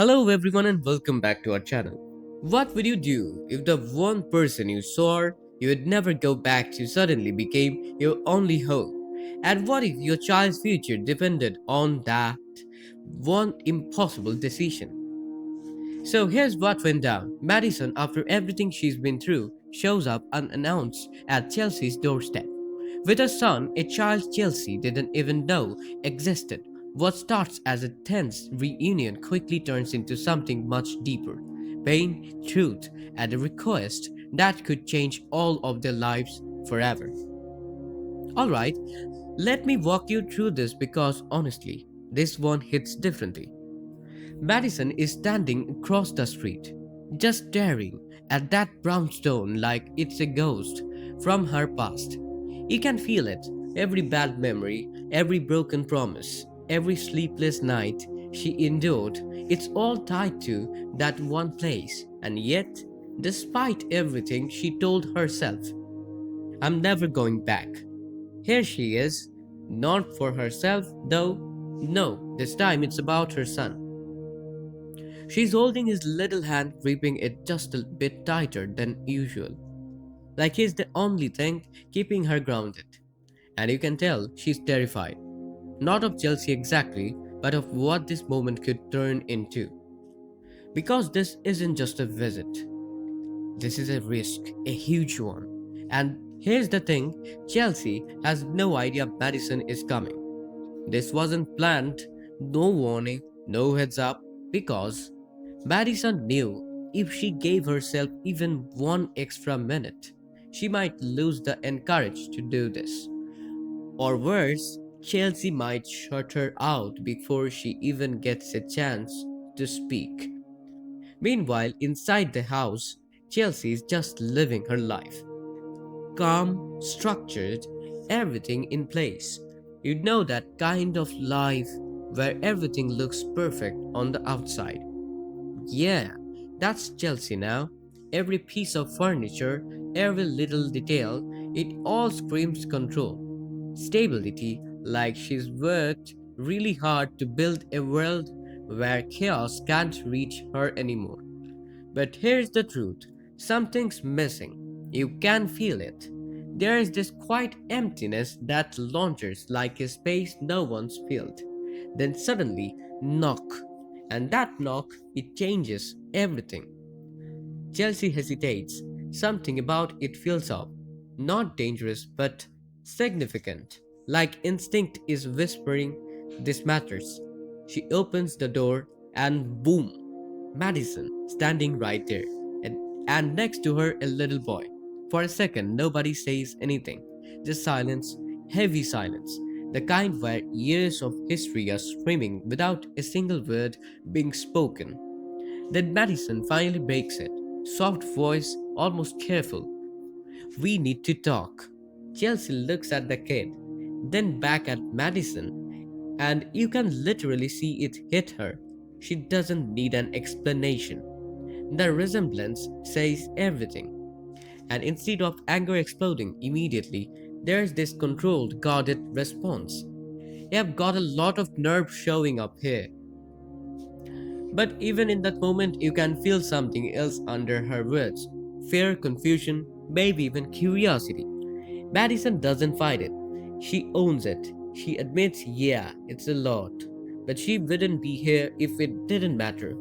Hello, everyone, and welcome back to our channel. What would you do if the one person you swore you would never go back to suddenly became your only hope? And what if your child's future depended on that one impossible decision? So here's what went down. Madison, after everything she's been through, shows up unannounced at Chelsea's doorstep. With a son, a child Chelsea didn't even know existed. What starts as a tense reunion quickly turns into something much deeper pain, truth, and a request that could change all of their lives forever. Alright, let me walk you through this because honestly, this one hits differently. Madison is standing across the street, just staring at that brownstone like it's a ghost from her past. You can feel it every bad memory, every broken promise, every sleepless night she endured. It's all tied to that one place, and yet, despite everything she told herself, I'm never going back. Here she is, not for herself, though. No, this time it's about her son. She's holding his little hand, gripping it just a bit tighter than usual, like he's the only thing keeping her grounded. And you can tell she's terrified, not of Chelsea exactly, but of what this moment could turn into. Because this isn't just a visit, this is a risk, a huge one. And here's the thing, Chelsea has no idea Madison is coming. This wasn't planned, no warning, no heads up, because Madison knew if she gave herself even one extra minute, she might lose the courage to do this. Or worse, Chelsea might shut her out before she even gets a chance to speak. Meanwhile, inside the house, Chelsea is just living her life. Calm, structured, everything in place. You know that kind of life where everything looks perfect on the outside. Yeah, that's Chelsea now. Every piece of furniture, every little detail, it all screams control. Stability, like she's worked really hard to build a world where chaos can't reach her anymore. But here's the truth, something's missing. You can feel it. There is this quiet emptiness that launches like a space no one's filled. Then suddenly, knock. And that knock, it changes everything. Chelsea hesitates. Something about it feels off. Not dangerous, but significant. Like instinct is whispering, this matters. She opens the door and boom, Madison standing right there. And next to her, a little boy. For a second, nobody says anything. Just silence, heavy silence. The kind where years of history are screaming without a single word being spoken. Then Madison finally breaks it. Soft voice, almost careful. We need to talk. Chelsea looks at the kid, then back at Madison, and you can literally see it hit her. She doesn't need an explanation. The resemblance says everything. And instead of anger exploding immediately, there's this controlled, guarded response. You have got a lot of nerve showing up here. But even in that moment, you can feel something else under her words fear, confusion, maybe even curiosity. Madison doesn't fight it. She owns it. She admits, yeah, it's a lot. But she wouldn't be here if it didn't matter.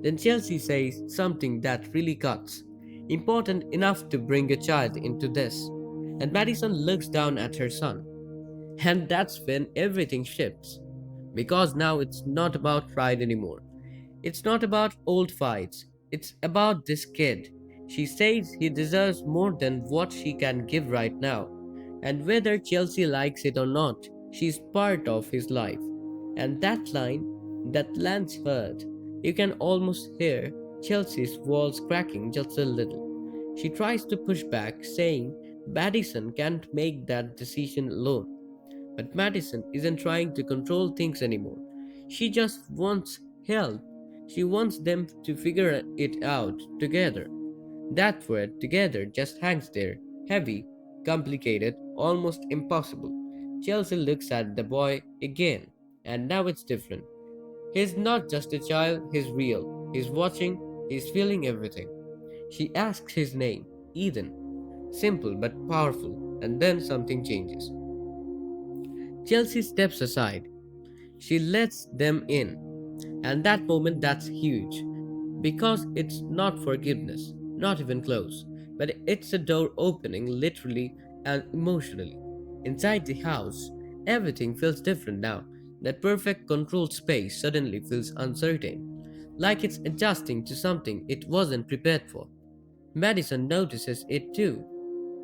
Then Chelsea says something that really cuts. Important enough to bring a child into this. And Madison looks down at her son. And that's when everything shifts. Because now it's not about pride anymore. It's not about old fights. It's about this kid. She says he deserves more than what she can give right now. And whether Chelsea likes it or not, she's part of his life. And that line, that lands hard. You can almost hear Chelsea's walls cracking just a little. She tries to push back, saying Madison can't make that decision alone. But Madison isn't trying to control things anymore. She just wants help. She wants them to figure it out together. That word together just hangs there, heavy, complicated, almost impossible. Chelsea looks at the boy again, and now it's different. He's not just a child, he's real. He's watching, he's feeling everything. She asks his name, Eden. Simple but powerful, and then something changes. Chelsea steps aside. She lets them in, and that moment that's huge. Because it's not forgiveness, not even close, but it's a door opening literally and emotionally. Inside the house, everything feels different now. That perfect controlled space suddenly feels uncertain, like it's adjusting to something it wasn't prepared for. Madison notices it too.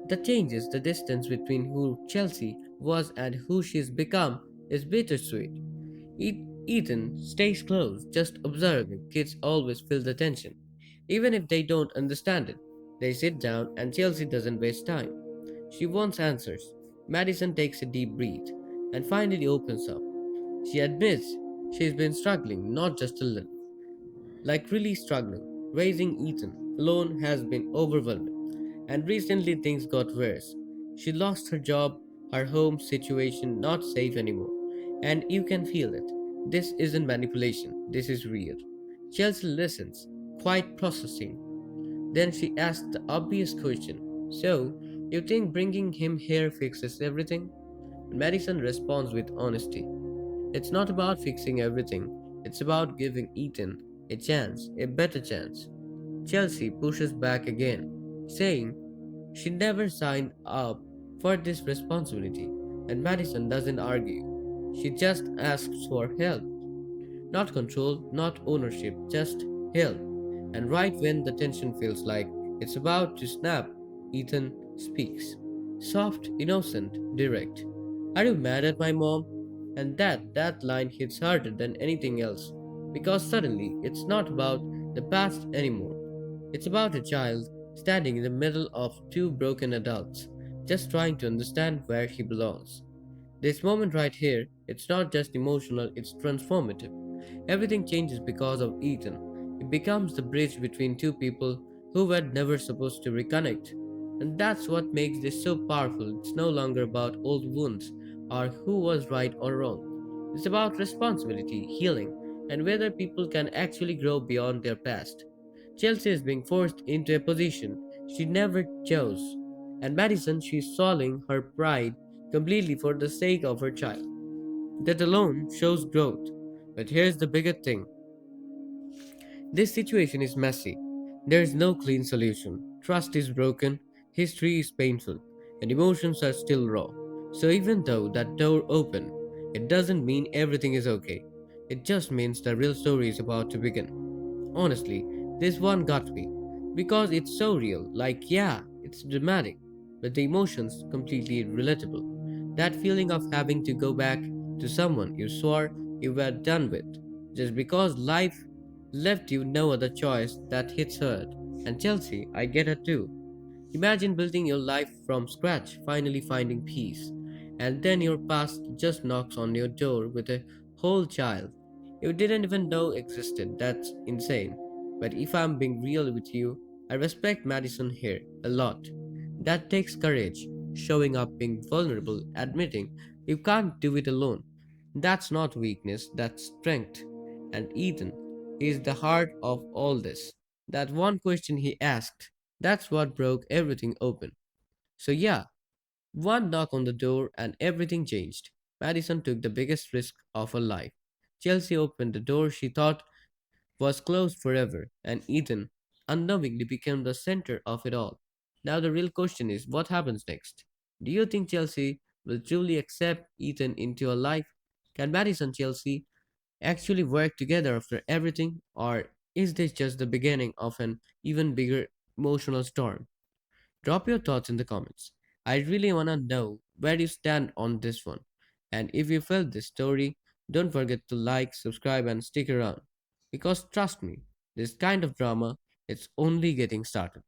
The changes, the distance between who Chelsea was and who she's become, is bittersweet. Ethan stays close, just observing. Kids always feel the tension, even if they don't understand it. They sit down, and Chelsea doesn't waste time. She wants answers. Madison takes a deep breath and finally opens up. She admits she's been struggling, not just a little, like really struggling. Raising Ethan alone has been overwhelming, and recently things got worse. She lost her job, her home situation not safe anymore, and you can feel it. This isn't manipulation, this is real. Chelsea listens, quite processing. Then she asks the obvious question: So, you think bringing him here fixes everything? Madison responds with honesty. It's not about fixing everything, it's about giving Ethan a chance, a better chance. Chelsea pushes back again, saying she never signed up for this responsibility, and Madison doesn't argue. She just asks for help. Not control, not ownership, just help. And right when the tension feels like it's about to snap, Ethan speaks. Soft, innocent, direct. Are you mad at my mom? And that line hits harder than anything else. Because suddenly it's not about the past anymore. It's about a child standing in the middle of two broken adults, just trying to understand where he belongs. This moment right here, it's not just emotional, it's transformative. Everything changes because of Ethan. It becomes the bridge between two people who were never supposed to reconnect. And that's what makes this so powerful. It's no longer about old wounds or who was right or wrong. It's about responsibility, healing, and whether people can actually grow beyond their past. Chelsea is being forced into a position she never chose. And Madison, she's swallowing her pride completely for the sake of her child. That alone shows growth. But here's the bigger thing: this situation is messy. There is no clean solution. Trust is broken, history is painful, and emotions are still raw. So, even though that door opened, it doesn't mean everything is okay. It just means the real story is about to begin. Honestly, this one got me. Because it's so real. Like, yeah, it's dramatic, but the emotions completely relatable. That feeling of having to go back to someone you swore you were done with, just because life left you no other choice, that hits hard. And Chelsea, I get her too. Imagine building your life from scratch, finally finding peace, and then your past just knocks on your door with a whole child you didn't even know existed. That's insane. But if I'm being real with you, I respect Madison here a lot. That takes courage, showing up, being vulnerable, admitting you can't do it alone. That's not weakness, that's strength. And Ethan is the heart of all this. That one question he asked, that's what broke everything open. So, yeah, one knock on the door and everything changed. Madison took the biggest risk of her life. Chelsea opened the door she thought was closed forever, and Ethan unknowingly became the center of it all. Now, the real question is what happens next? Do you think Chelsea will truly accept Ethan into her life? Can Madison Chelsea actually work together after everything, or is this just the beginning of an even bigger emotional storm? Drop your thoughts in the comments. I really want to know where you stand on this one. And if you felt this story, don't forget to like, subscribe, and stick around. Because trust me, this kind of drama, it's only getting started.